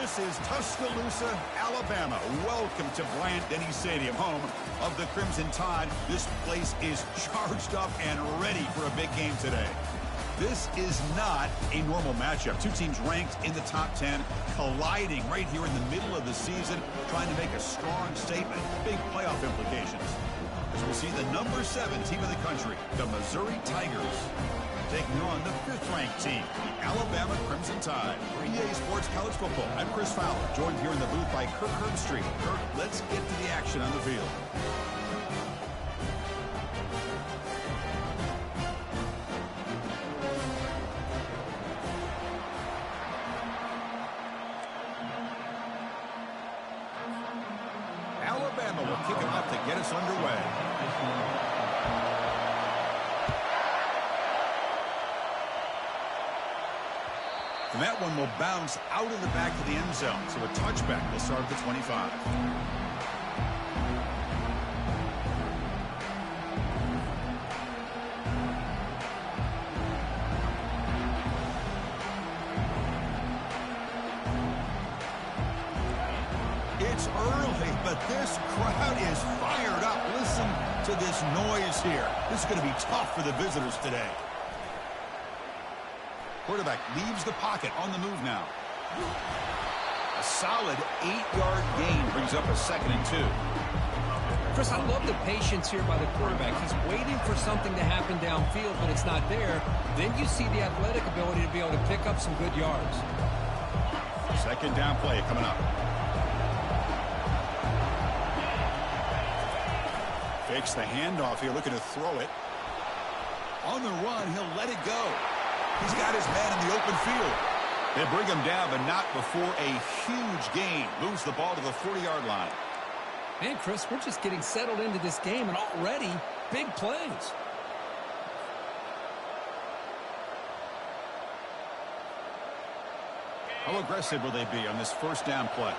This is Tuscaloosa, Alabama. Welcome to Bryant-Denny Stadium, home of the Crimson Tide. This place is charged up and ready for a big game today. This is not a normal matchup. Two teams ranked in the top 10, colliding right here in the middle of the season, trying to make a strong statement. Big playoff implications. As we'll see the number 7 team in the country, the Missouri Tigers, taking on the 5th-ranked team, the Alabama Crimson Tide. For EA Sports College Football, I'm Chris Fowler, joined here in the booth by Kirk Herbstreit. Kirk, let's get to the action on the field. Alabama will kick it off to get us underway. And that one will bounce out of the back of the end zone. So a touchback will start at the 25. It's early, but this crowd is fired up. Listen to this noise here. This is going to be tough for the visitors today. Quarterback leaves the pocket on the move now. A solid 8-yard gain brings up a 2nd and 2. Chris, I love the patience here by the quarterback. He's waiting for something to happen downfield, but it's not there. Then you see the athletic ability to be able to pick up some good yards. 2nd down play coming up. Fakes the handoff here, looking to throw it. On the run, he'll let it go. He's got his man in the open field. They bring him down, but not before a huge gain. Moves the ball to the 40-yard line. Man, Chris, we're just getting settled into this game, and already big plays. How aggressive will they be on this 1st down play?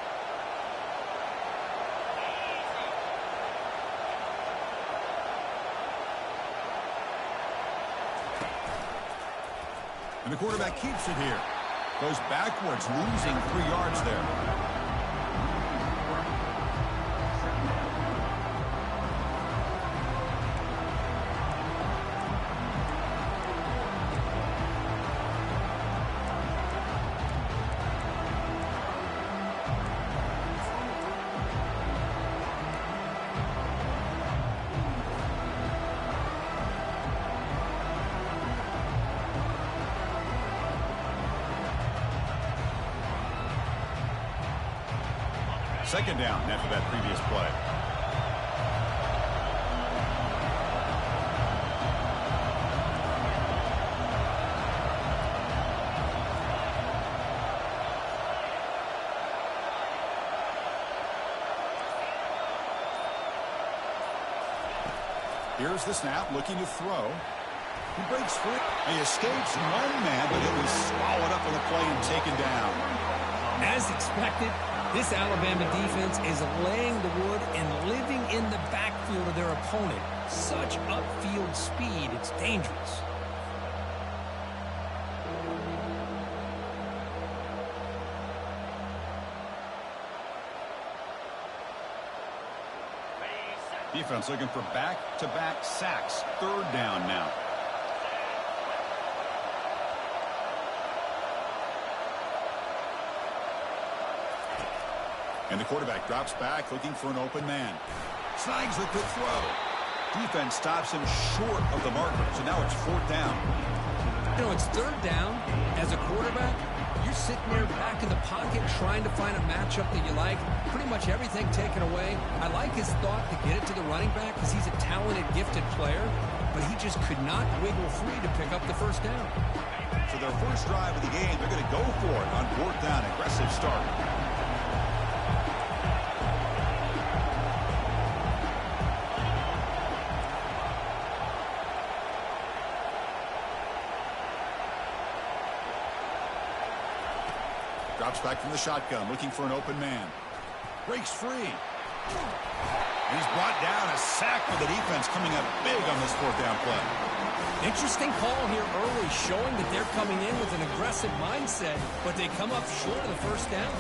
And the quarterback keeps it here. Goes backwards, losing 3 yards there. Second down after that previous play. Here's the snap, looking to throw. He breaks free. He escapes one man, but it was swallowed up on the play and taken down. As expected, this Alabama defense is laying the wood and living in the backfield of their opponent. Such upfield speed, it's dangerous. Defense looking for back-to-back sacks. 3rd down now. And the quarterback drops back, looking for an open man. Snags the quick throw. Defense stops him short of the marker, so now it's 4th down. You know, it's 3rd down. As a quarterback, you're sitting there back in the pocket trying to find a matchup that you like. Pretty much everything taken away. I like his thought to get it to the running back because he's a talented, gifted player, but he just could not wiggle free to pick up the 1st down. So their first drive of the game, they're going to go for it on 4th down. Aggressive start. Drops back from the shotgun, looking for an open man. Breaks free. He's brought down, a sack for the defense coming up big on this fourth down play. Interesting call here early, showing that they're coming in with an aggressive mindset, but they come up short of the first down.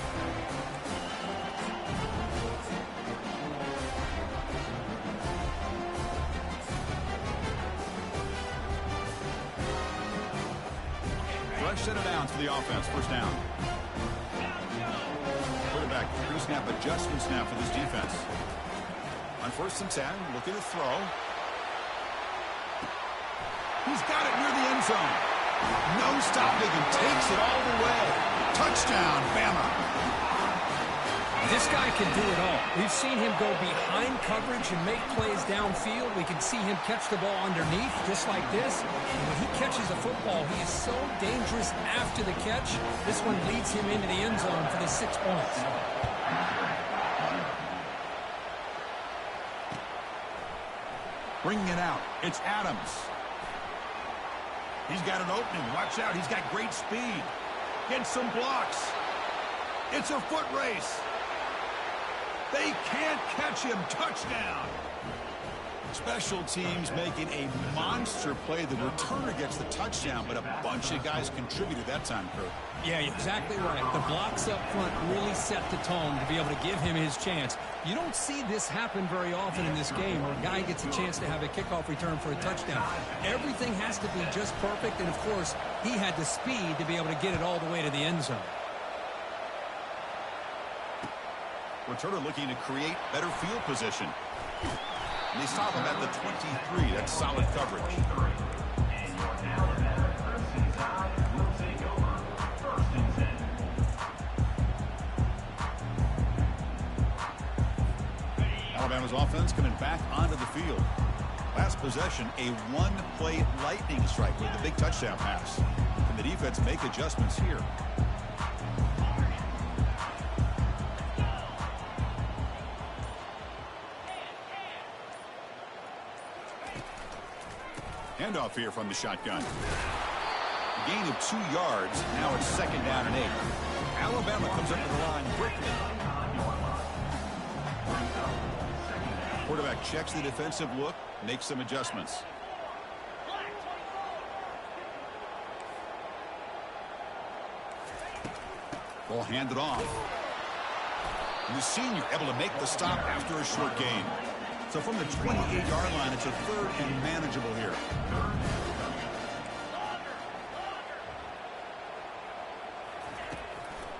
Fresh set of downs for the offense, first down. Quarterback pre-snap adjustments now for this defense. On 1st and 10, looking to throw. He's got it near the end zone. No stopping him, takes it all the way. Touchdown, Bama. This guy can do it all. We've seen him go behind coverage and make plays downfield. We can see him catch the ball underneath, just like this. And when he catches a football, he is so dangerous after the catch. This one leads him into the end zone for the 6 points. Bringing it out, it's Adams. He's got an opening. Watch out, he's got great speed. Gets some blocks. It's a foot race. They can't catch him. Touchdown. Special teams making a monster play. The returner gets the touchdown, but a bunch of guys contributed that time, Kurt. Yeah, you're exactly right. The blocks up front really set the tone to be able to give him his chance. You don't see this happen very often in this game where a guy gets a chance to have a kickoff return for a touchdown. Everything has to be just perfect, and of course, he had the speed to be able to get it all the way to the end zone. Returner looking to create better field position. And they stop him at the 23. That's solid coverage. Alabama's offense coming back onto the field. Last possession, a one-play lightning strike with a big touchdown pass. Can the defense make adjustments here? Handoff here from the shotgun. Gain of 2 yards. Now it's 2nd down and 8. Alabama comes up to the line quickly. Quarterback checks the defensive look, makes some adjustments. Ball handed off. And the senior able to make the stop after a short gain. So from the 28-yard line, it's a 3rd and manageable here.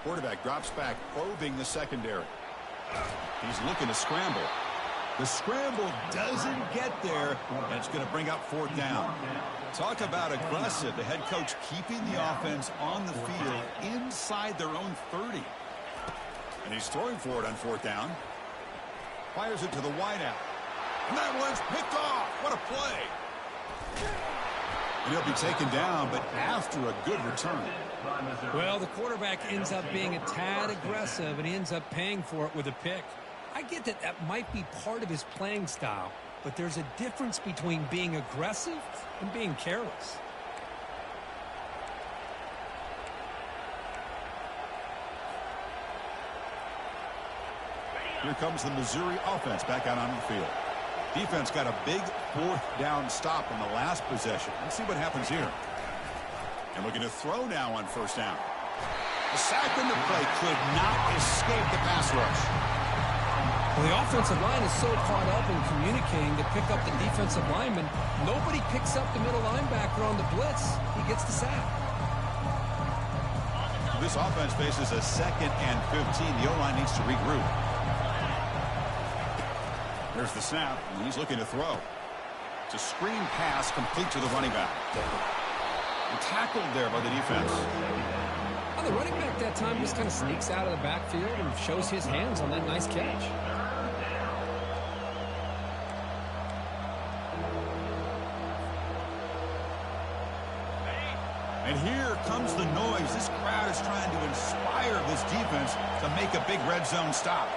Quarterback drops back, probing the secondary. He's looking to scramble. The scramble doesn't get there, and it's going to bring up 4th down. Talk about aggressive. The head coach keeping the offense on the field inside their own 30. And he's throwing for it on 4th down. Fires it to the wideout. And that one's picked off. What a play. And he'll be taken down, but after a good return. Well, the quarterback ends up being a tad aggressive, and he ends up paying for it with a pick. I get that that might be part of his playing style, but there's a difference between being aggressive and being careless. Here comes the Missouri offense back out onto the field. Defense got a big 4th down stop in the last possession. Let's see what happens here. And looking to throw now on 1st down. The sack in the play could not escape the pass rush. Well, the offensive line is so caught up in communicating to pick up the defensive lineman. Nobody picks up the middle linebacker on the blitz. He gets the sack. This offense faces a 2nd and 15. The O-line needs to regroup. There's the snap, and he's looking to throw. It's a screen pass complete to the running back. And tackled there by the defense. Well, the running back that time just kind of sneaks out of the backfield and shows his hands on that nice catch. And here comes the noise. This crowd is trying to inspire this defense to make a big red zone stop.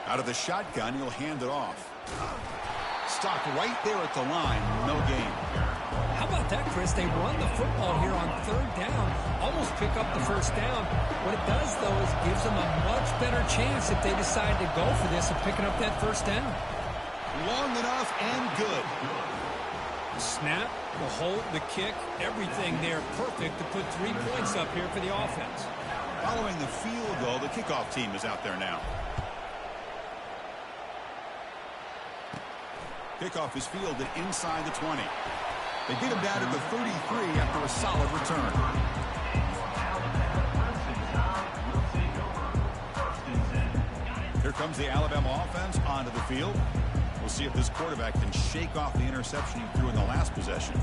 Out of the shotgun, he'll hand it off. Stopped right there at the line. No gain. How about that, Chris? They run the football here on third down, almost pick up the first down. What it does, though, is gives them a much better chance if they decide to go for this of picking up that first down. Long enough and good. The snap, the hold, the kick, everything there perfect to put 3 points up here for the offense. Following the field goal, the kickoff team is out there now. Kickoff is fielded inside the 20. They get him down at the 33 after a solid return. Here comes the Alabama offense onto the field. We'll see if this quarterback can shake off the interception he threw in the last possession.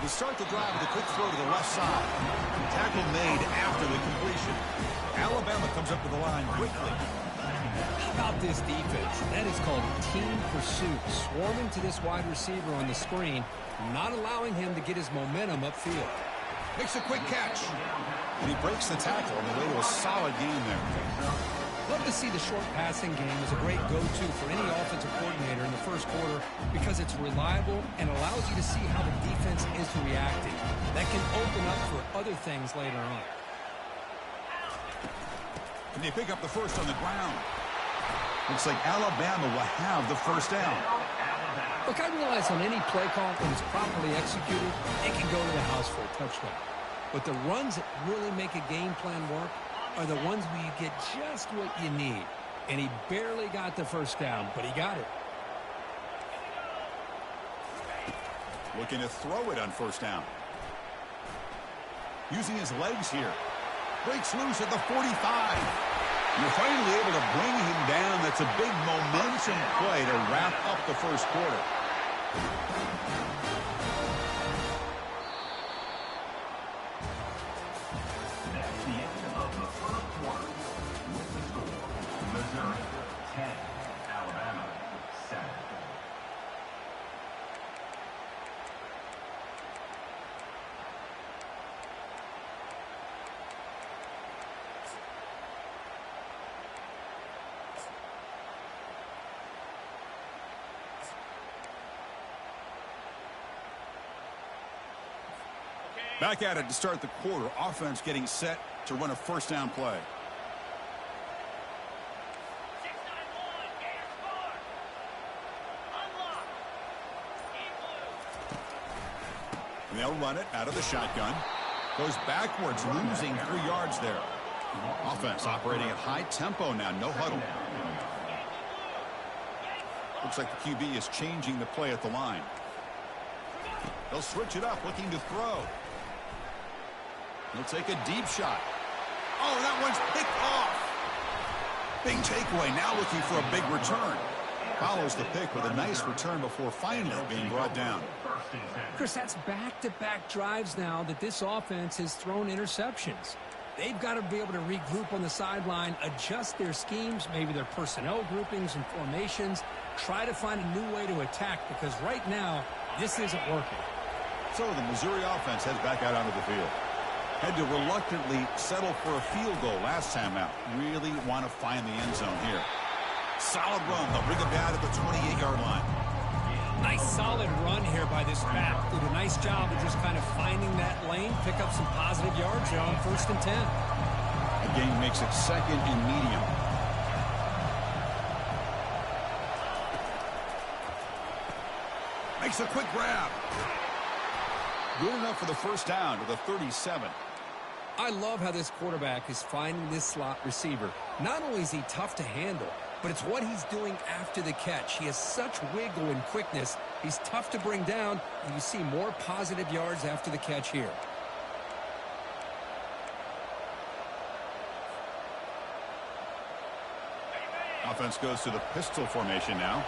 They start the drive with a quick throw to the left side. Tackle made after the completion. Alabama comes up to the line quickly. How about this defense? That is called team pursuit. Swarming to this wide receiver on the screen, not allowing him to get his momentum upfield. Makes a quick catch. And he breaks the tackle on the way to a solid game there. Love to see the short passing game as a great go-to for any offensive coordinator in the first quarter because it's reliable and allows you to see how the defense is reacting. That can open up for other things later on. And they pick up the first on the ground. Looks like Alabama will have the first down. Look, I realize on any play call, when it's properly executed, it can go to the house for a touchdown. But the runs that really make a game plan work are the ones where you get just what you need. And he barely got the first down, but he got it. Looking to throw it on first down. Using his legs here. Breaks loose at the 45. You're finally able to bring him down. That's a big momentum play to wrap up the first quarter. That's the end of the first quarter with the score. Missouri 10, Alabama 7. Back at it to start the quarter. Offense getting set to run a first down play. And they'll run it out of the shotgun. Goes backwards, losing 3 yards there. Offense operating at high tempo now. No huddle. Looks like the QB is changing the play at the line. They'll switch it up, looking to throw. He'll take a deep shot. Oh, that one's picked off. Big takeaway, now looking for a big return. Follows the pick with a nice return before finally being brought down. Chris, that's back-to-back drives now that this offense has thrown interceptions. They've got to be able to regroup on the sideline, adjust their schemes, maybe their personnel groupings and formations, try to find a new way to attack because right now, this isn't working. So the Missouri offense heads back out onto the field. Had to reluctantly settle for a field goal last time out. Really want to find the end zone here. Solid run. They'll bring it down at the 28-yard line. Nice solid run here by this back. Did a nice job of just kind of finding that lane, pick up some positive yards there on 1st and 10. The game makes it 2nd and medium. Makes a quick grab. Good enough for the first down to the 37. I love how this quarterback is finding this slot receiver. Not only is he tough to handle, but it's what he's doing after the catch. He has such wiggle and quickness. He's tough to bring down, and you see more positive yards after the catch here. Offense goes to the pistol formation now.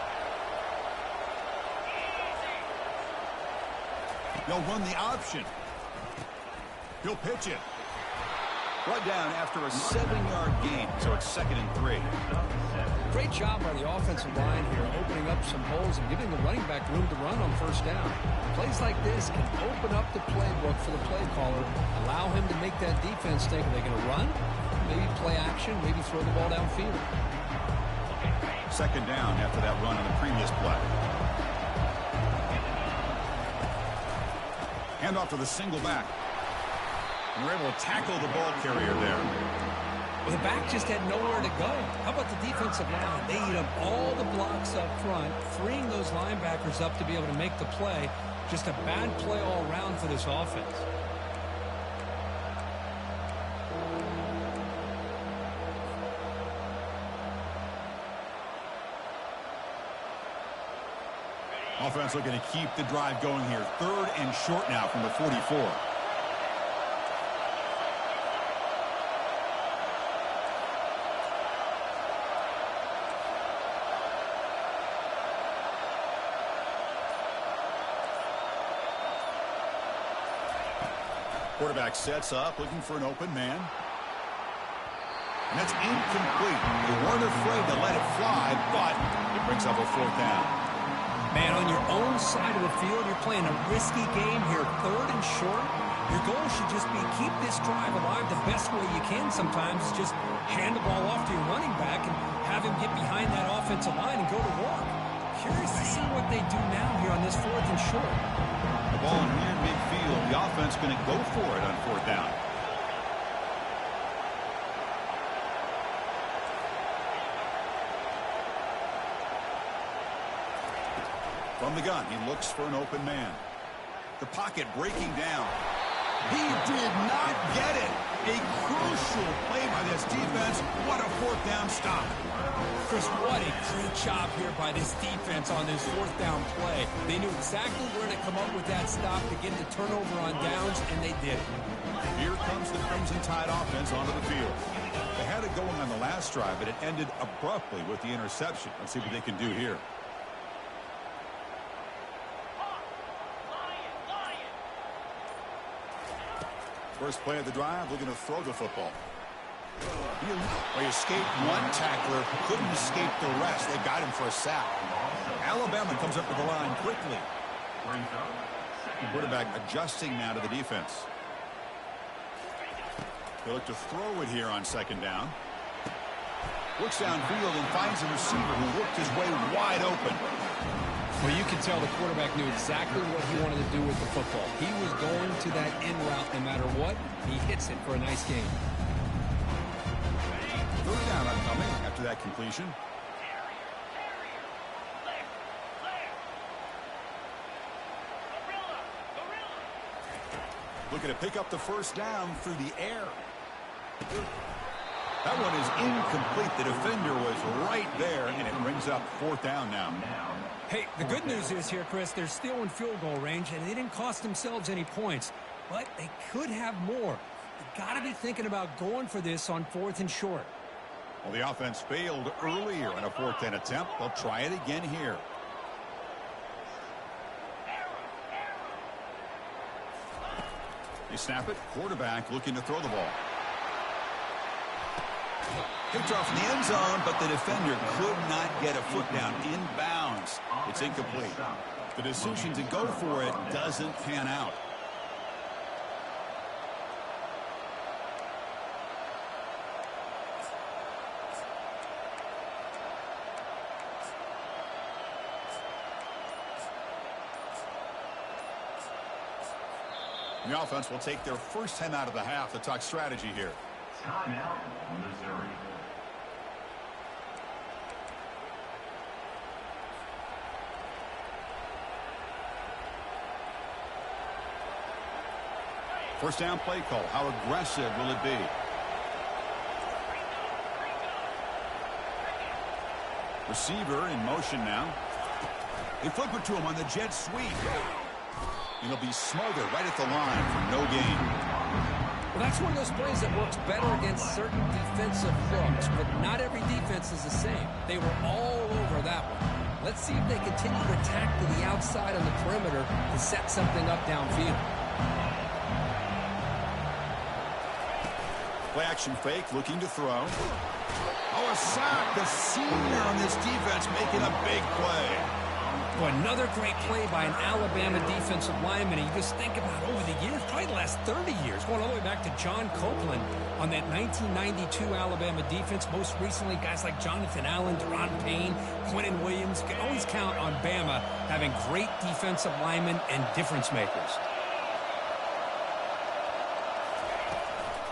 They'll run the option. He'll pitch it. Brought down after a 7-yard gain, so it's 2nd and 3. Great job by the offensive line here, opening up some holes and giving the running back room to run on first down. Plays like this can open up the playbook for the play caller, allow him to make that defense think, are they going to run? Maybe play action, maybe throw the ball downfield. 2nd down after that run on the previous play. Hand off to the single back. And we're able to tackle the ball carrier there. Well, the back just had nowhere to go. How about the defensive line? They eat up all the blocks up front, freeing those linebackers up to be able to make the play. Just a bad play all around for this offense. Offense looking to keep the drive going here. 3rd and short now from the 44. Quarterback sets up, looking for an open man. And that's incomplete. They weren't afraid to let it fly, but it brings up a 4th down. Man, on your own side of the field, you're playing a risky game here. 3rd and short. Your goal should just be keep this drive alive the best way you can sometimes. Is just hand the ball off to your running back and have him get behind that offensive line and go to work. Curious to see what they do now here on this 4th and short. The ball near midfield. The offense going to go for it on 4th down. From the gun, he looks for an open man. The pocket breaking down. He did not get it. A crucial play by this defense. What a 4th down stop. Chris, what a great job here by this defense on this 4th down play. They knew exactly where to come up with that stop to get the turnover on downs, and they did it. Here comes the Crimson Tide offense onto the field. They had it going on the last drive, but it ended abruptly with the interception. Let's see what they can do here. First play of the drive, looking to throw the football. He escaped one tackler, couldn't escape the rest. They got him for a sack. Alabama comes up to the line quickly. Quarterback adjusting now to the defense. They look to throw it here on 2nd down. Looks downfield and finds a receiver who worked his way wide open. Well, you can tell the quarterback knew exactly what he wanted to do with the football. He was going to that in route no matter what. He hits it for a nice gain. 3rd down upcoming after that completion. Looking to pick up the 1st down through the air. That one is incomplete. The defender was right there, and it brings up 4th down now. Hey, the good news is here, Chris, they're still in field goal range, and they didn't cost themselves any points. But they could have more. They've got to be thinking about going for this on 4th and short. Well, the offense failed earlier on a 4th down attempt. They'll try it again here. They snap it. Quarterback looking to throw the ball. Picked off in the end zone, but the defender could not get a foot down inbounds. It's incomplete. The decision to go for it doesn't pan out. The offense will take their first 10 out of the half to talk strategy here. Timeout, Missouri. First down play call. How aggressive will it be? Receiver in motion now. They flip it to him on the jet sweep. It'll be smothered right at the line for no gain. Well, that's one of those plays that works better against certain defensive looks, but not every defense is the same. They were all over that one. Let's see if they continue to attack to the outside on the perimeter and set something up downfield. Play action fake, looking to throw. Oh, a sack. The senior on this defense making a big play. Boy, another great play by an Alabama defensive lineman. And you just think about over the years, probably the last 30 years, going all the way back to John Copeland on that 1992 Alabama defense. Most recently, guys like Jonathan Allen, Deron Payne, Quentin Williams. You can always count on Bama having great defensive linemen and difference makers.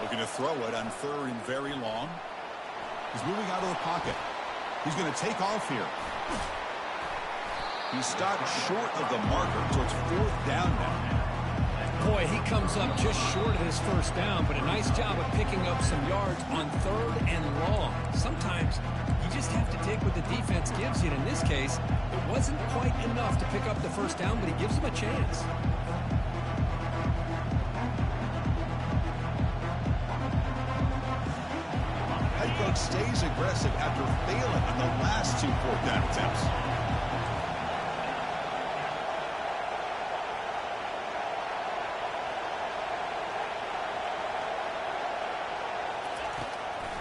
Looking to throw it on 3rd and very long. He's moving out of the pocket. He's going to take off here. He stopped short of the marker, so it's 4th down now. Boy, he comes up just short of his 1st down, but a nice job of picking up some yards on 3rd and long. Sometimes you just have to take what the defense gives you, and in this case, it wasn't quite enough to pick up the 1st down, but he gives him a chance. Head coach stays aggressive after failing on the last 2 4th down attempts.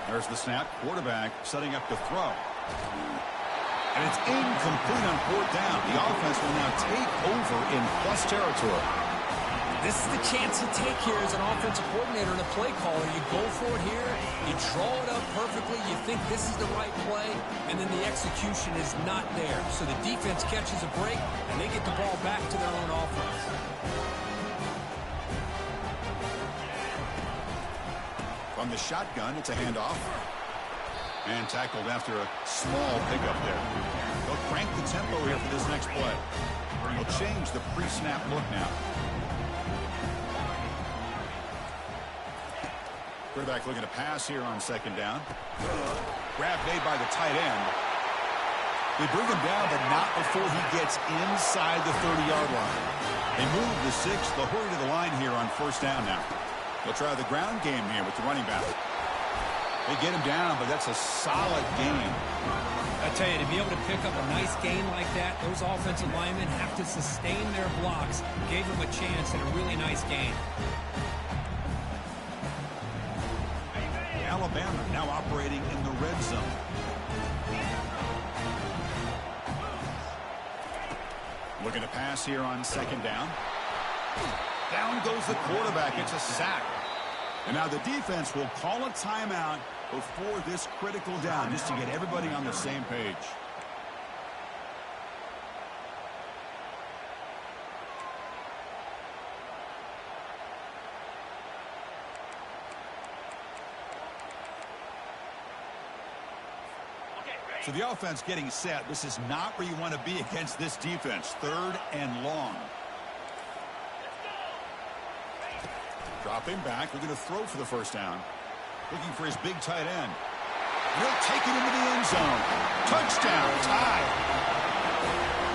There's the snap. Quarterback setting up to throw. And it's incomplete on 4th down. The offense will now take over in plus territory. This is the chance you take here as an offensive coordinator and a play caller. You go for it here. You draw it up perfectly. You think this is the right play, and then the execution is not there. So the defense catches a break, and they get the ball back to their own offense. From the shotgun, it's a handoff. And tackled after a small pickup there. They'll crank the tempo here for this next play. They'll change the pre-snap look now. Quarterback looking to pass here on 2nd down. Grab made by the tight end. They bring him down, but not before he gets inside the 30-yard line. They move the 6th. They'll hurry to the line here on 1st down now. They'll try the ground game here with the running back. They get him down, but that's a solid game. I tell you, to be able to pick up a nice gain like that, those offensive linemen have to sustain their blocks. Gave them a chance at a really nice gain. Alabama now operating in the red zone. Looking to pass here on 2nd down. Down goes the quarterback. It's a sack. And now the defense will call a timeout before this critical down, just to get everybody on the same page. So the offense getting set. This is not where you want to be against this defense. 3rd and long. Dropping back, looking to throw for the 1st down. Looking for his big tight end. He'll take it into the end zone. Touchdown, tie.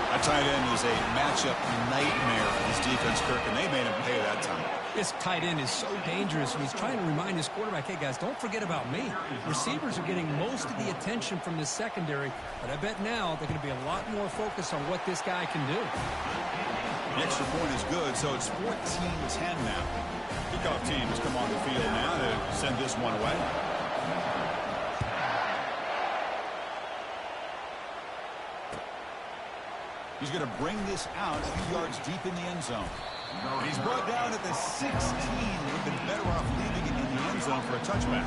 That tight end is a matchup nightmare for this defense, Kirk, and they made him pay that time. This tight end is so dangerous when he's trying to remind his quarterback, hey, guys, don't forget about me. Receivers are getting most of the attention from this secondary, but I bet now they're going to be a lot more focused on what this guy can do. The extra point is good, so it's 14-10 now. Kickoff team has come on the field now to send this one away. He's going to bring this out a few yards deep in the end zone. And he's brought down at the 16. Would have been better off leaving it in the end zone for a touchback.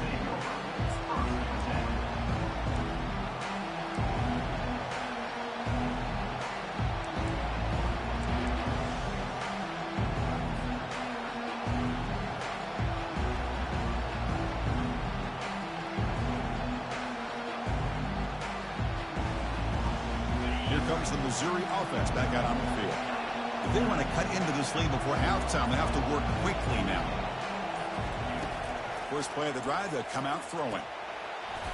Comes the Missouri offense back out on the field. If they want to cut into this lead before halftime, they have to work quickly now. First play of the drive, they'll come out throwing.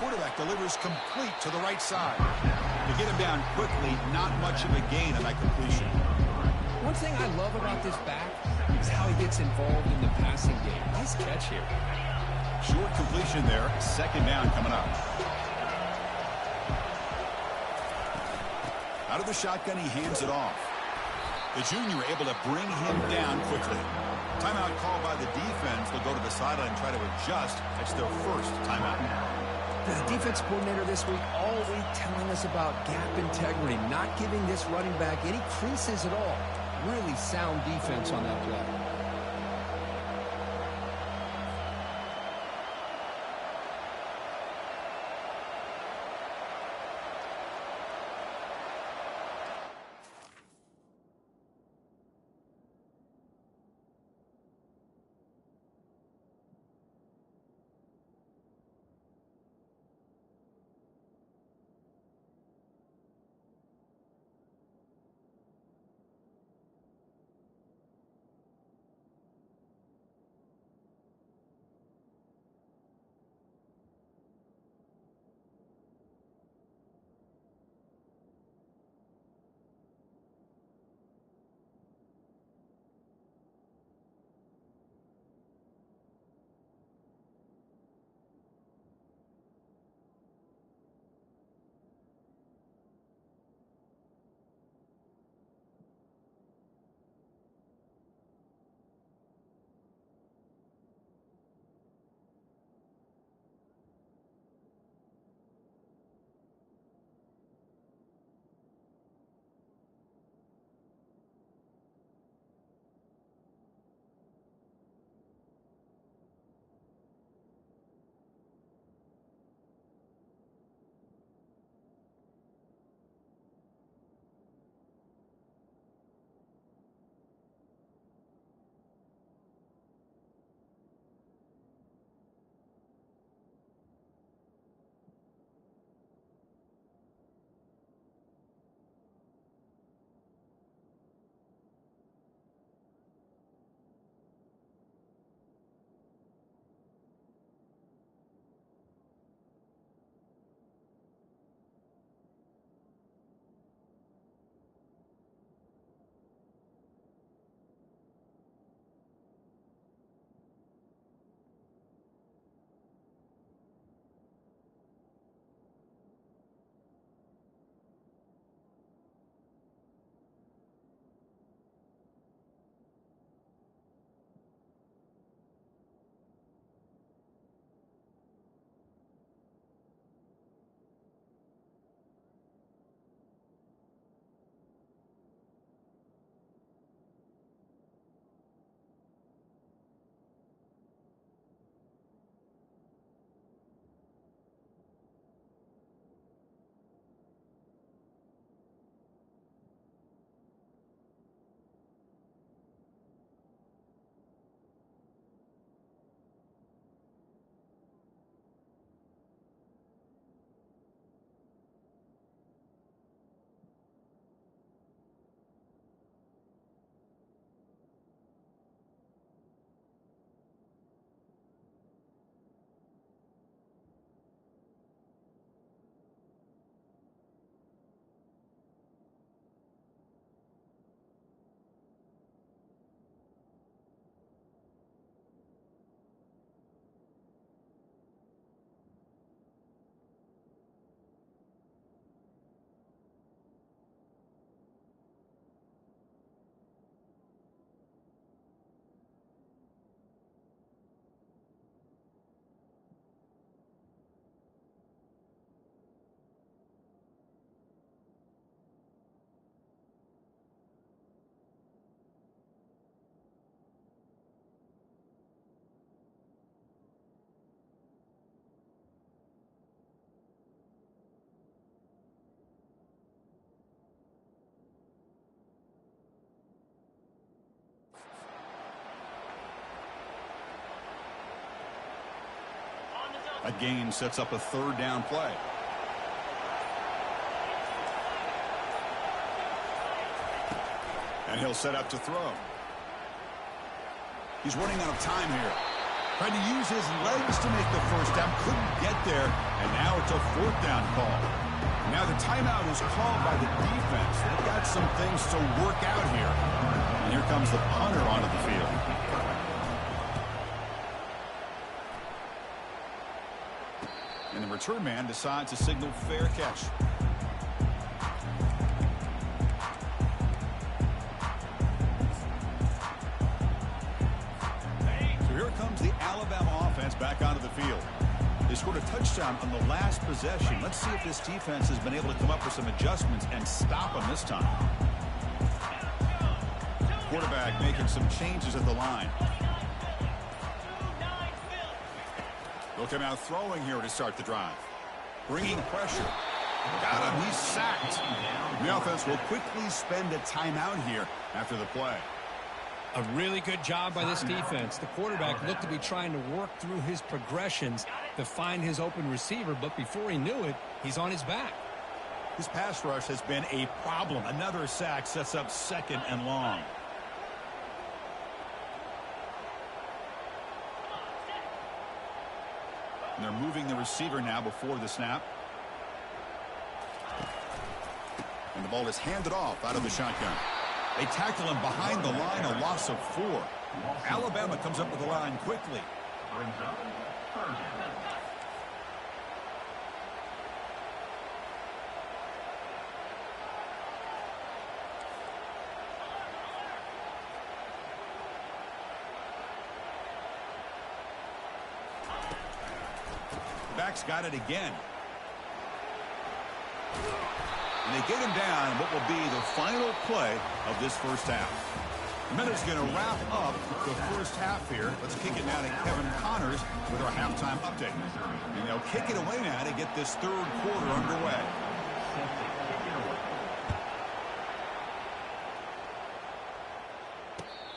Quarterback delivers complete to the right side. To get him down quickly, not much of a gain on that completion. One thing I love about this back is how he gets involved in the passing game. Nice catch here. Short completion there. 2nd down coming up. Out of the shotgun, he hands it off. The junior able to bring him down quickly. Timeout called by the defense. They'll go to the sideline and try to adjust. It's their first timeout. The defense coordinator this week all week telling us about gap integrity, not giving this running back any creases at all. Really sound defense on that play. That gain sets up a third down play. And he'll set up to throw. He's running out of time here. Tried to use his legs to make the first down. Couldn't get there. And now it's a fourth down call. Now the timeout is called by the defense. They've got some things to work out here. And here comes the punter onto the field. And the return man decides to signal fair catch. offense back onto the field. They scored a touchdown on the last possession. Let's see if this defense has been able to come up with some adjustments and stop them this time. Quarterback making some changes at the line. They'll come out throwing here to start the drive. Bringing pressure. Got him. He's sacked. The offense will quickly spend a timeout here after the play. A really good job by this defense. The quarterback looked to be trying to work through his progressions to find his open receiver, but before he knew it, he's on his back. This pass rush has been a problem. Another sack sets up 2nd and long. And they're moving the receiver now before the snap. And the ball is handed off out of the shotgun. They tackle him behind the line, a loss of 4. Alabama comes up with the line quickly. Brings up 3rd down. Back's got it again. And they get him down in what will be the final play of this first half. The minute's going to wrap up the first half here. Let's kick it now to Kevin Connors with our halftime update. And they'll kick it away now to get this 3rd quarter underway.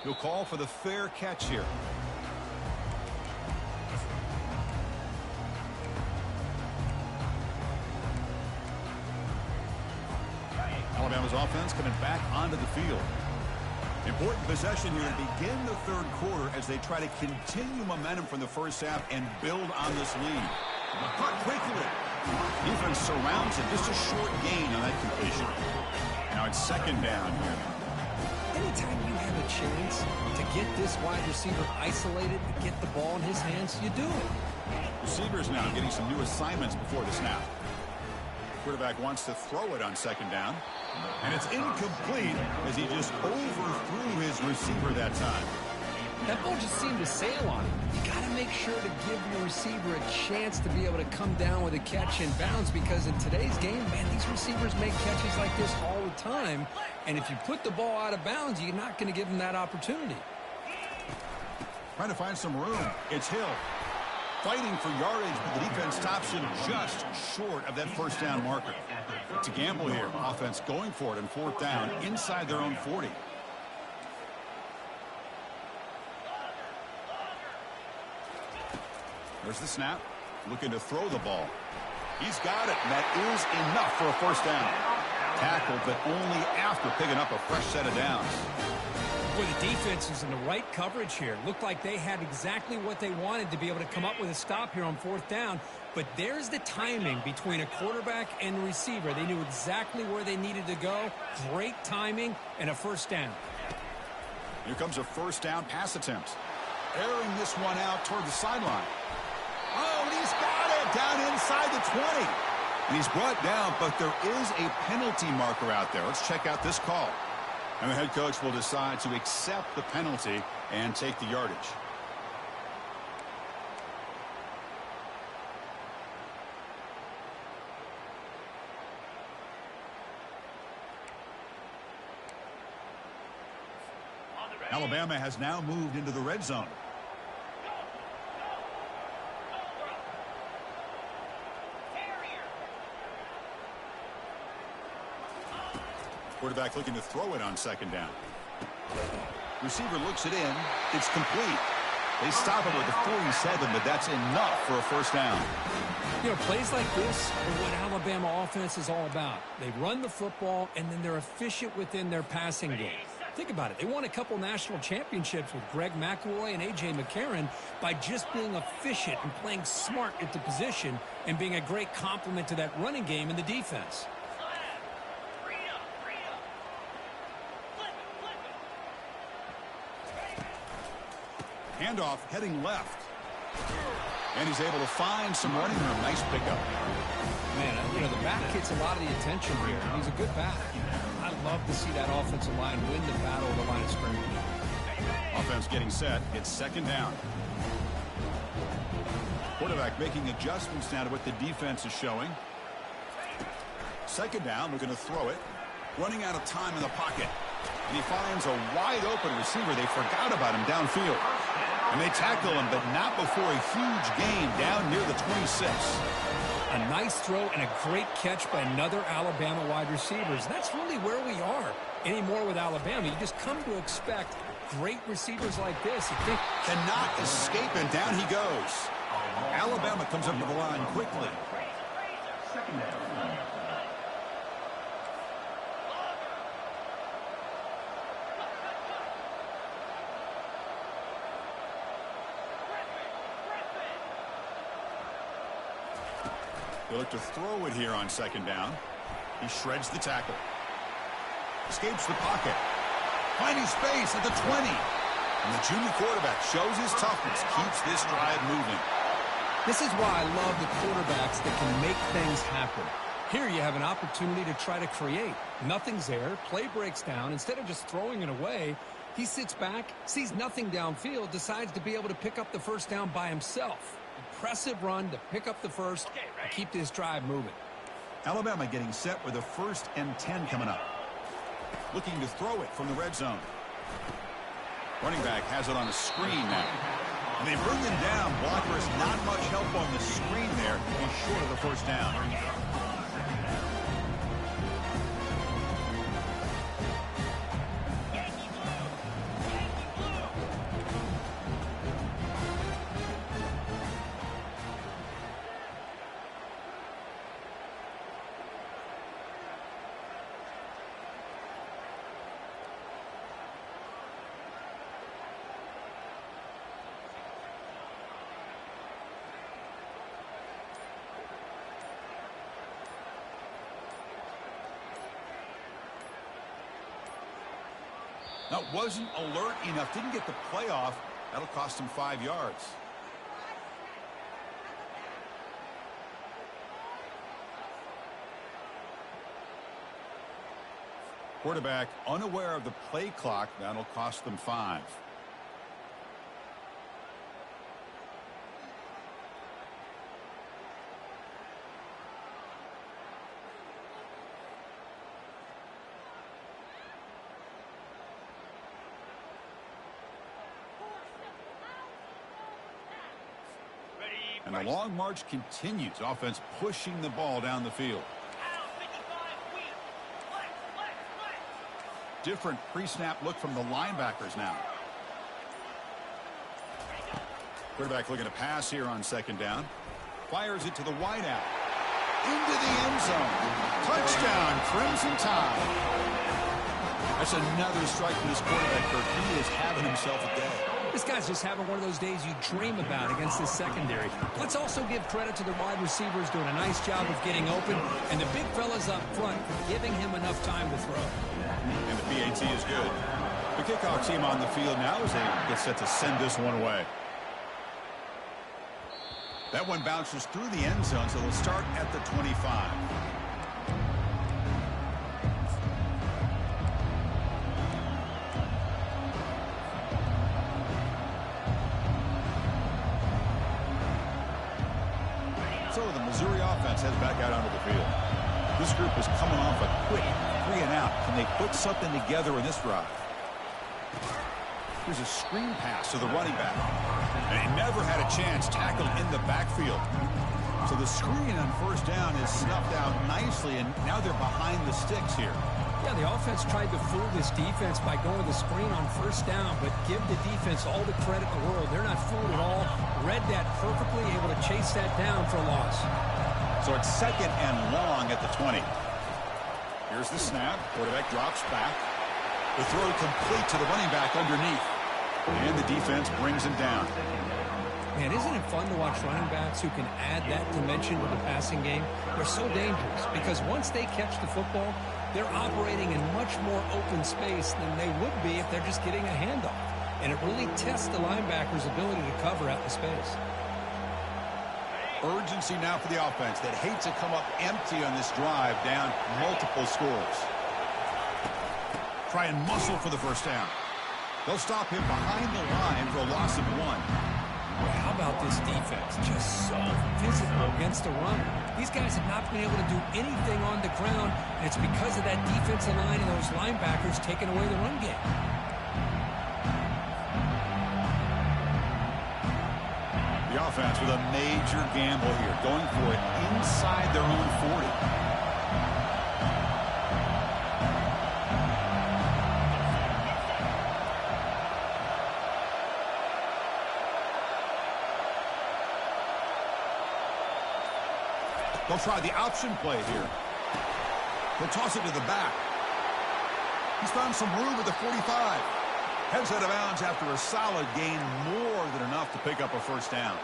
He'll call for the fair catch here. Alabama's offense coming back onto the field. Important possession here to begin the 3rd quarter as they try to continue momentum from the first half and build on this lead. Caught quickly. Defense surrounds it. Just a short gain on that completion. Now it's 2nd down here. Anytime you have a chance to get this wide receiver isolated and get the ball in his hands, you do it. Receivers now getting some new assignments before the snap. Quarterback wants to throw it on 2nd down. And it's incomplete as he just overthrew his receiver that time. That ball just seemed to sail on him. You got to make sure to give your receiver a chance to be able to come down with a catch in bounds, because in today's game, man, these receivers make catches like this all the time. And if you put the ball out of bounds, you're not going to give them that opportunity. Trying to find some room. It's Hill. Fighting for yardage, but the defense stops him just short of that first down marker. It's a gamble here. Offense going for it on 4th down inside their own 40. There's the snap. Looking to throw the ball. He's got it, and that is enough for a first down. Tackled, but only after picking up a fresh set of downs. Boy, the defense is in the right coverage here. Looked like they had exactly what they wanted to be able to come up with a stop here on 4th down. But there's the timing between a quarterback and receiver. They knew exactly where they needed to go. Great timing and a first down. Here comes a first down pass attempt. Airing this one out toward the sideline. Oh, and he's got it down inside the 20. And he's brought down, but there is a penalty marker out there. Let's check out this call. And the head coach will decide to accept the penalty and take the yardage. Alabama has now moved into the red zone. Quarterback looking to throw it on 2nd down. Receiver looks it in. It's complete. They stop him with the 47, but that's enough for a first down. You know, plays like this are what Alabama offense is all about. They run the football, and then they're efficient within their passing game. Think about it. They won a couple national championships with Greg McElroy and A.J. McCarron by just being efficient and playing smart at the position and being a great complement to that running game in the defense. Handoff heading left. And he's able to find some running room. Nice pickup. Man, you know, the back gets a lot of the attention here. He's a good back. I love to see that offensive line win the battle of the line of scrimmage. Offense getting set. It's 2nd down. Quarterback making adjustments now to what the defense is showing. Second down, we're going to throw it. Running out of time in the pocket. And he finds a wide open receiver. They forgot about him downfield. And they tackle him, but not before a huge gain down near the 26. A nice throw and a great catch by another Alabama wide receivers. That's really where we are anymore with Alabama. You just come to expect great receivers like this. You think cannot escape, and down he goes. Alabama comes up to the line quickly. Second down. They look to throw it here on second down. He shreds the tackle. Escapes the pocket. Finding space at the 20. And the junior quarterback shows his toughness. Keeps this drive moving. this is why I love the quarterbacks that can make things happen. Here you have an opportunity to try to create. Nothing's there. Play breaks down. Instead of just throwing it away, he sits back, sees nothing downfield, decides to be able to pick up the first down by himself. Impressive run to pick up the first and keep this drive moving. Alabama getting set with a 1st and 10 coming up. Looking to throw it from the red zone. Running back has it on a screen now. And they bring him down. Blockers not much help on the screen there. He's short of the first down. Now, wasn't alert enough. Didn't get the play off. That'll cost him 5 yards. Quarterback unaware of the play clock. That'll cost them 5. And the long march continues. Offense pushing the ball down the field. Different pre-snap look from the linebackers now. Quarterback looking to pass here on 2nd down. Fires it to the wideout. Into the end zone. Touchdown, Crimson Tide. That's another strike from this quarterback, Kirk. He is having himself a day. This guy's just having one of those days you dream about against this secondary. Let's also give credit to the wide receivers doing a nice job of getting open, and the big fellas up front giving him enough time to throw. And the PAT is good. The kickoff team on the field now as they get set to send this one away. That one bounces through the end zone, so they'll start at the 25. So the Missouri offense heads back out onto the field. This group is coming off a quick 3 and out. Can they put something together in this drive? Here's a screen pass to the running back. And he never had a chance tackled in the backfield. So the screen on 1st down is snuffed out nicely, and now they're behind the sticks here. Yeah, the offense tried to fool this defense by going to the screen on 1st down, but give the defense all the credit in the world. They're not fooled at all. Read that perfectly, able to chase that down for a loss. So it's 2nd and long at the 20. Here's the snap. Quarterback drops back. The throw complete to the running back underneath. And the defense brings him down. Man, isn't it fun to watch running backs who can add that dimension to the passing game? They're so dangerous because once they catch the football, they're operating in much more open space than they would be if they're just getting a handoff. And it really tests the linebacker's ability to cover out the space. Urgency now for the offense that hates to come up empty on this drive, down multiple scores. Try and muscle for the 1st down. They'll stop him behind the line for a loss of 1. Well, how about this defense? Just so physical against the run. These guys have not been able to do anything on the ground, and it's because of that defensive line and those linebackers taking away the run game. The offense with a major gamble here, going for it inside their own 40. They'll try the option play here. They'll toss it to the back. He's found some room at the 45. Heads out of bounds after a solid gain, more than enough to pick up a first down.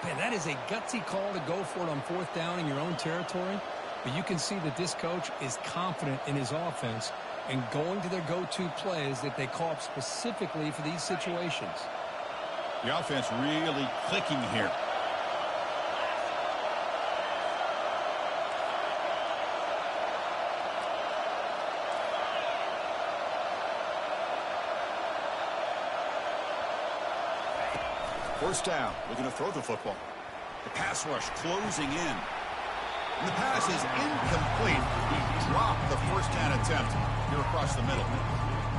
Man, that is a gutsy call to go for it on fourth down in your own territory. But you can see that this coach is confident in his offense and going to their go-to plays that they call up specifically for these situations. The offense really clicking here. First down, looking to throw the football. The pass rush closing in. And the pass is incomplete. He dropped the first down attempt here across the middle.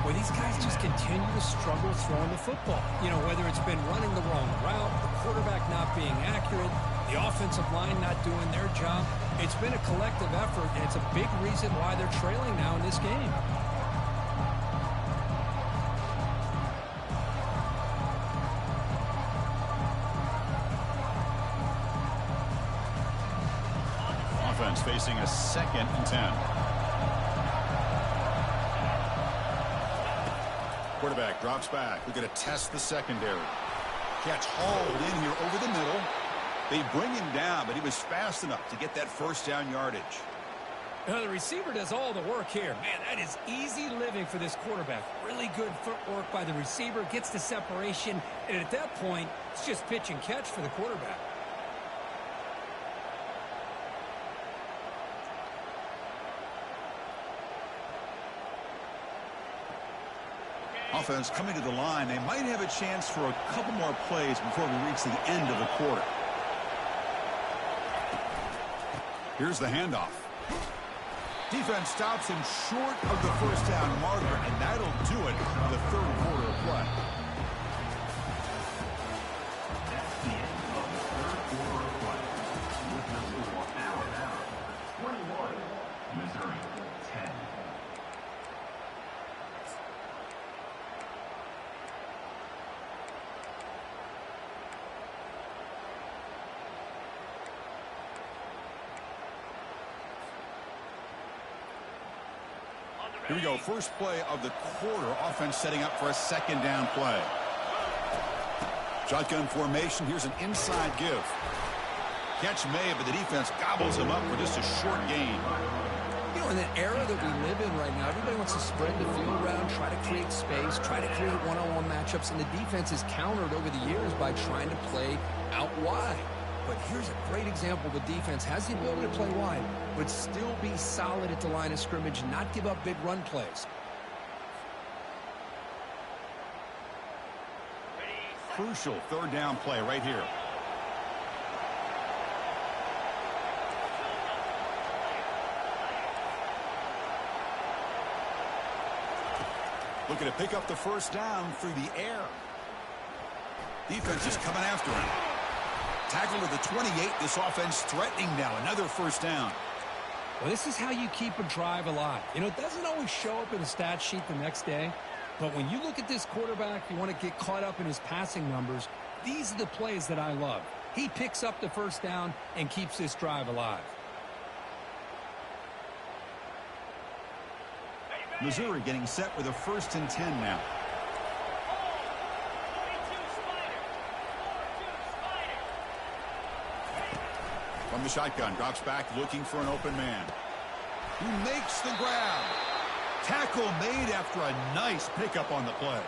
Well, these guys just continue to struggle throwing the football. You know, whether it's been running the wrong route, the quarterback not being accurate, the offensive line not doing their job. It's been a collective effort, and it's a big reason why they're trailing now in this game. Facing a 2nd and 10. Quarterback drops back. We're going to test the secondary. Catch hauled in here over the middle. They bring him down, but he was fast enough to get that first down yardage. Now, the receiver does all the work here. Man, that is easy living for this quarterback. Really good footwork by the receiver. Gets the separation. And at that point, it's just pitch and catch for the quarterback. Offense coming to the line. They might have a chance for a couple more plays before we reach the end of the quarter. Here's the handoff. Defense stops him short of the first down marker, and that'll do it for the third quarter of play. That's the end of the third quarter of play. With the score, Alabama 21, Missouri 10. Here we go. First play of the quarter. Offense setting up for a 2nd down play. Shotgun formation. Here's an inside give. Catch made, but the defense gobbles him up for just a short gain. You know, in the era that we live in right now, everybody wants to spread the field around, try to create space, try to create one-on-one matchups, and the defense is countered over the years by trying to play out wide. But here's a great example. The defense has the ability to play wide, but still be solid at the line of scrimmage, not give up big run plays. Crucial 3rd down play right here. Looking to pick up the first down through the air. Defense is coming after him. Tackle to the 28. This offense threatening now. Another first down. Well, this is how you keep a drive alive. You know, it doesn't always show up in the stat sheet the next day. But when you look at this quarterback, you want to get caught up in his passing numbers. These are the plays that I love. He picks up the first down and keeps this drive alive. Missouri getting set with a 1st and 10 now. From the shotgun, drops back looking for an open man. He makes the grab. Tackle made after a nice pickup on the play.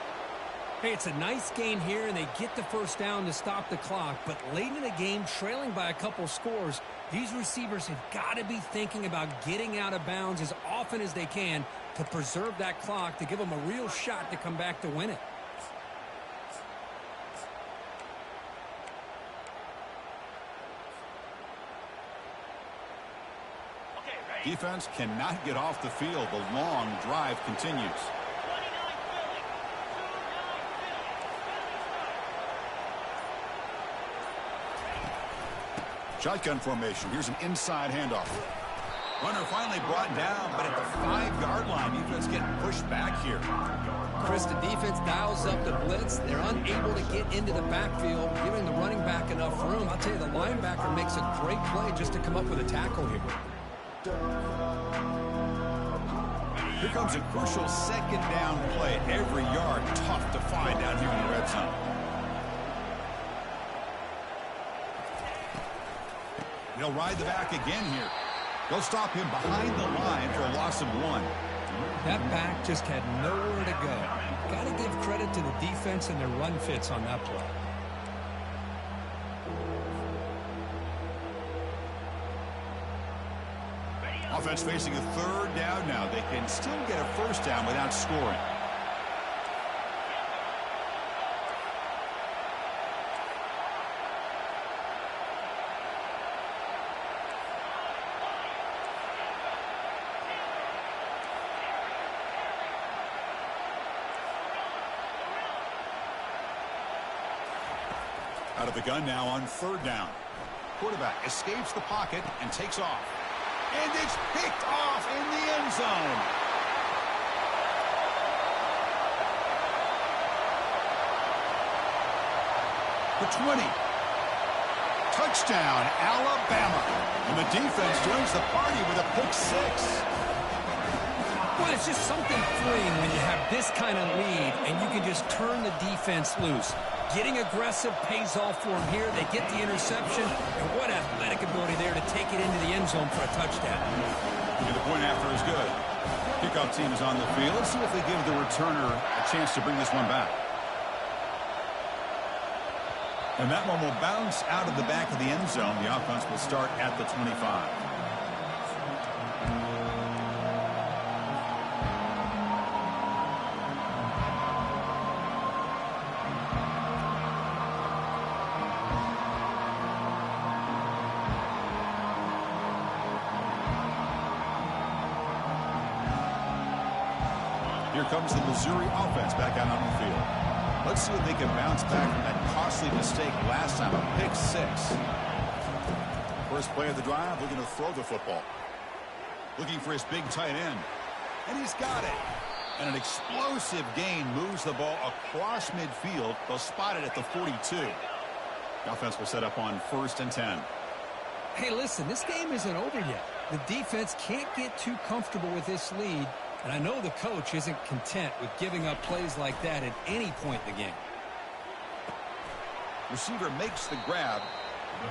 Hey, it's a nice gain here, and they get the first down to stop the clock. But late in the game, trailing by a couple scores, these receivers have got to be thinking about getting out of bounds as often as they can to preserve that clock, to give them a real shot to come back to win it. Defense cannot get off the field. The long drive continues. Shotgun formation. Here's an inside handoff. Runner finally brought down, but at the 5-yard line, defense getting pushed back here. Chris, the defense dials up the blitz. They're unable to get into the backfield, giving the running back enough room. I'll tell you, the linebacker makes a great play just to come up with a tackle here. Here comes a crucial second down play. Every yard tough to find down here in the red zone. They'll ride the back again here. They'll stop him behind the line for a loss of 1. That back just had nowhere to go. Got to give credit to the defense and their run fits on that play. Offense facing a 3rd down now. They can still get a 1st down without scoring. Out of the gun now on 3rd down. Quarterback escapes the pocket and takes off. And it's picked off in the end zone. The 20. Touchdown, Alabama. And the defense joins the party with a pick 6. Well, it's just something freeing when you have this kind of lead and you can just turn the defense loose. Getting aggressive pays off for them here. They get the interception, and what athletic ability there to take it into the end zone for a touchdown. And the point after is good. Kickoff team is on the field. Let's see if they give the returner a chance to bring this one back. And that one will bounce out of the back of the end zone. The offense will start at the 25. Here comes the Missouri offense back out on the field. Let's see if they can bounce back from that costly mistake last time, a pick 6. First play of the drive, looking to throw the football. Looking for his big tight end. And he's got it. And an explosive gain moves the ball across midfield. They'll spot it at the 42. The offense will set up on 1st and 10. Hey, listen, this game isn't over yet. The defense can't get too comfortable with this lead. And I know the coach isn't content with giving up plays like that at any point in the game. Receiver makes the grab.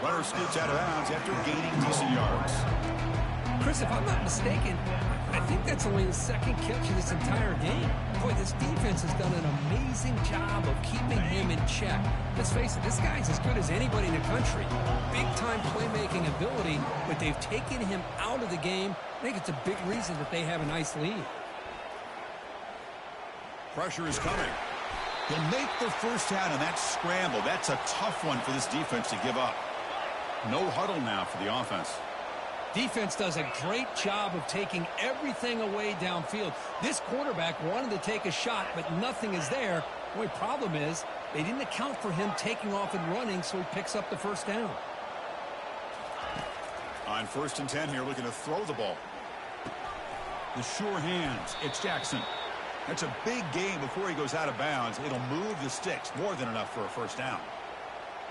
Runner scoots out of bounds after gaining decent yards. Chris, if I'm not mistaken, I think that's only the 2nd catch of this entire game. Boy, this defense has done an amazing job of keeping him in check. Let's face it, this guy's as good as anybody in the country. Big-time playmaking ability, but they've taken him out of the game. I think it's a big reason that they have a nice lead. Pressure is coming. He'll make the 1st down in that scramble. That's a tough one for this defense to give up. No huddle now for the offense. Defense does a great job of taking everything away downfield. This quarterback wanted to take a shot, but nothing is there. The only problem is they didn't account for him taking off and running, so he picks up the 1st down. On 1st and 10 here, looking to throw the ball. The sure hands. It's Jackson. That's a big gain before he goes out of bounds. It'll move the sticks. More than enough for a 1st down.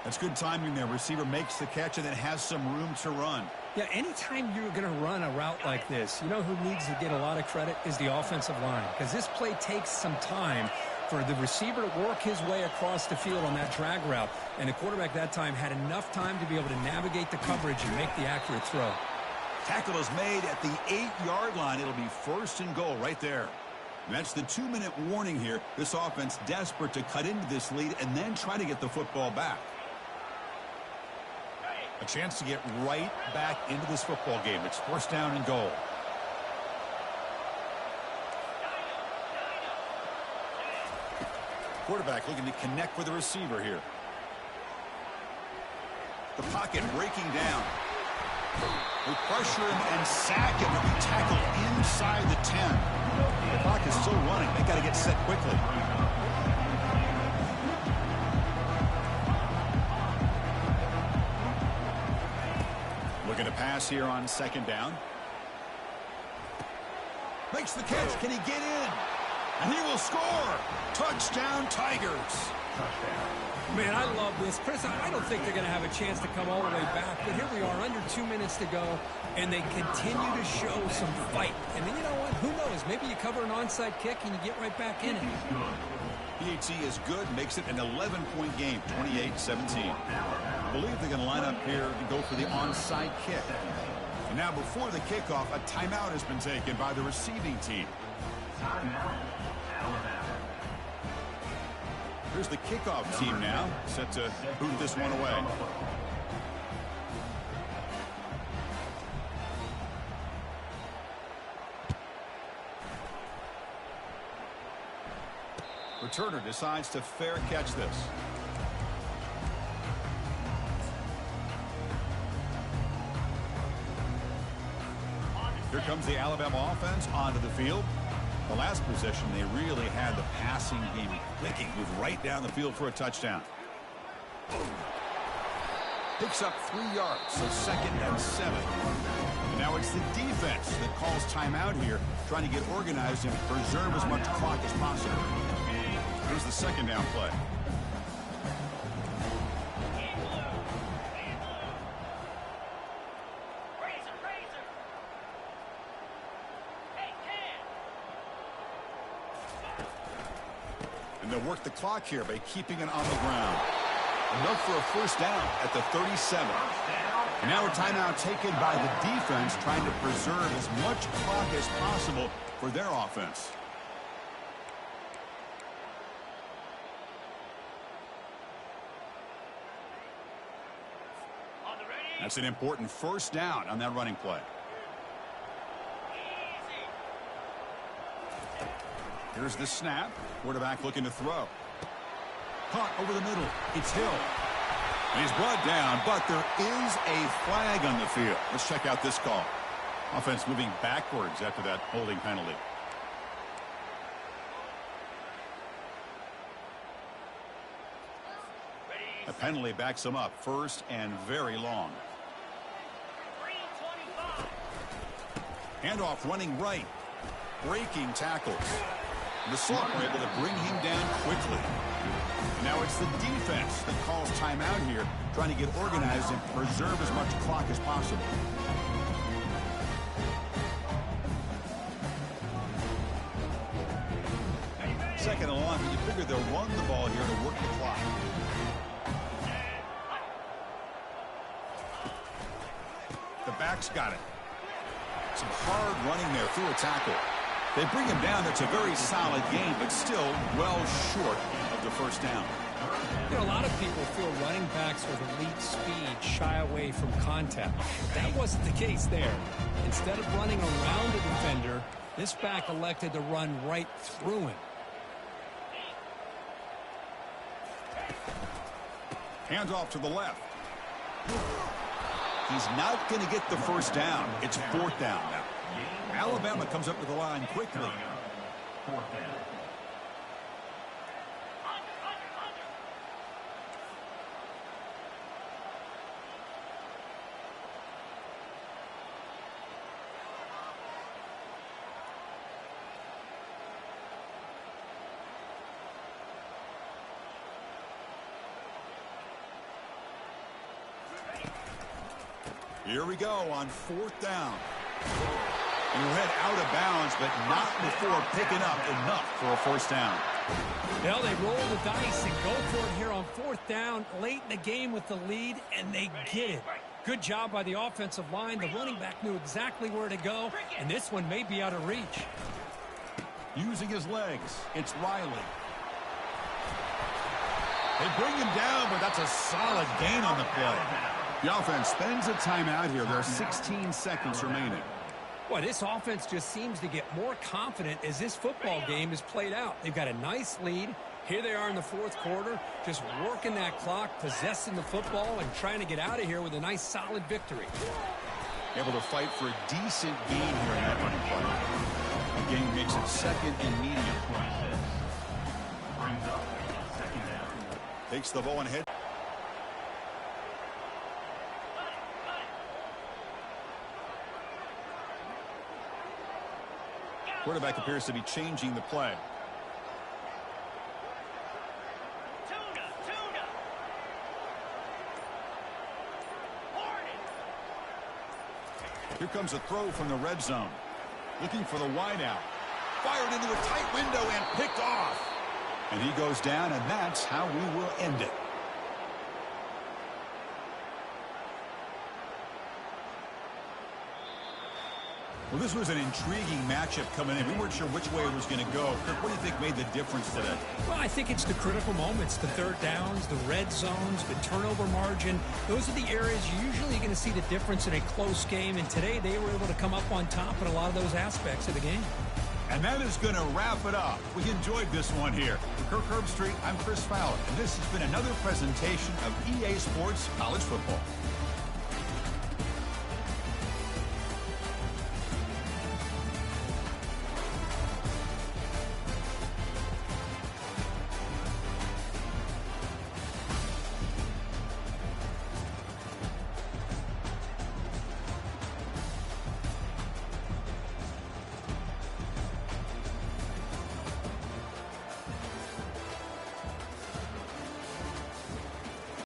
That's good timing there. Receiver makes the catch and then has some room to run. Yeah, anytime you're going to run a route like this, you know who needs to get a lot of credit is the offensive line. Because this play takes some time for the receiver to work his way across the field on that drag route. And the quarterback that time had enough time to be able to navigate the coverage and make the accurate throw. Tackle is made at the 8-yard line. It'll be 1st and goal right there. And that's the 2-minute warning here. This offense desperate to cut into this lead and then try to get the football back. A chance to get right back into this football game. It's 1st down and goal. Quarterback looking to connect with the receiver here. The pocket breaking down. They pressure him and sack him to be tackled inside the 10. The clock is still running. They got to get set quickly. Looking to pass here on second down. Makes the catch. Can he get in? And he will score. Touchdown, Tigers. Man, I love this. Chris, I don't think they're going to have a chance to come all the way back, but here we are, under 2 minutes to go, and they continue to show some fight. And then you know what? Who knows? Maybe you cover an onside kick and you get right back in it. PHC is good, makes it an 11-point game, 28-17. I believe they're going to line up here to go for the onside kick. And now before the kickoff, a timeout has been taken by the receiving team. Here's the kickoff team now, set to boot this one away. Returner decides to fair catch this. Here comes the Alabama offense onto the field. The last possession, they really had the passing game clicking. Moved right down the field for a touchdown. Picks up 3 yards, so 2nd and 7. And now it's the defense that calls timeout here, trying to get organized and preserve as much clock as possible. Here's the 2nd down play. And they'll work the clock here by keeping it on the ground. Enough for a first down at the 37. And now a timeout taken by the defense, trying to preserve as much clock as possible for their offense. That's an important first down on that running play. Here's the snap. Quarterback looking to throw. Caught over the middle. It's Hill. And he's brought down, but there is a flag on the field. Let's check out this call. Offense moving backwards after that holding penalty. The penalty backs him up. First and very long. Handoff running right. Breaking tackles. The Slaughter were able to bring him down quickly. Now it's the defense that calls timeout here, trying to get organized and preserve as much clock as possible. Second and long, but you figure they'll run the ball here to work the clock. The back's got it. Some hard running there through a tackle. They bring him down. That's a very solid game, but still well short of the first down. You know, a lot of people feel running backs with elite speed shy away from contact. That wasn't the case there. Instead of running around the defender, this back elected to run right through him. Handoff to the left. He's not going to get the first down. It's 4th down now. Alabama comes up with the line quickly. 4th down. Here we go on 4th down. And we'll head out of bounds, but not before picking up enough for a first down. Well, they roll the dice and go for it here on 4th down, late in the game with the lead, and they get it. Good job by the offensive line. The running back knew exactly where to go, and this one may be out of reach. Using his legs, it's Riley. They bring him down, but that's a solid gain on the play. The offense spends a timeout here. There are 16 seconds remaining. Boy, this offense just seems to get more confident as this football game is played out. They've got a nice lead. Here they are in the 4th quarter, just working that clock, possessing the football, and trying to get out of here with a nice, solid victory. Able to fight for a decent gain here in that running play. The game makes it second and medium. 26. Brings up second down. Takes the ball and head. Quarterback appears to be changing the play. Here comes a throw from the red zone. Looking for the wideout. Fired into a tight window and picked off. And he goes down, and that's how we will end it. Well, this was an intriguing matchup coming in. We weren't sure which way it was going to go. Kirk, what do you think made the difference today? Well, I think it's the critical moments, the third downs, the red zones, the turnover margin. Those are the areas you're usually going to see the difference in a close game. And today they were able to come up on top in a lot of those aspects of the game. And that is going to wrap it up. We enjoyed this one here. For Kirk Herbstreit, I'm Chris Fowler, and this has been another presentation of EA Sports College Football.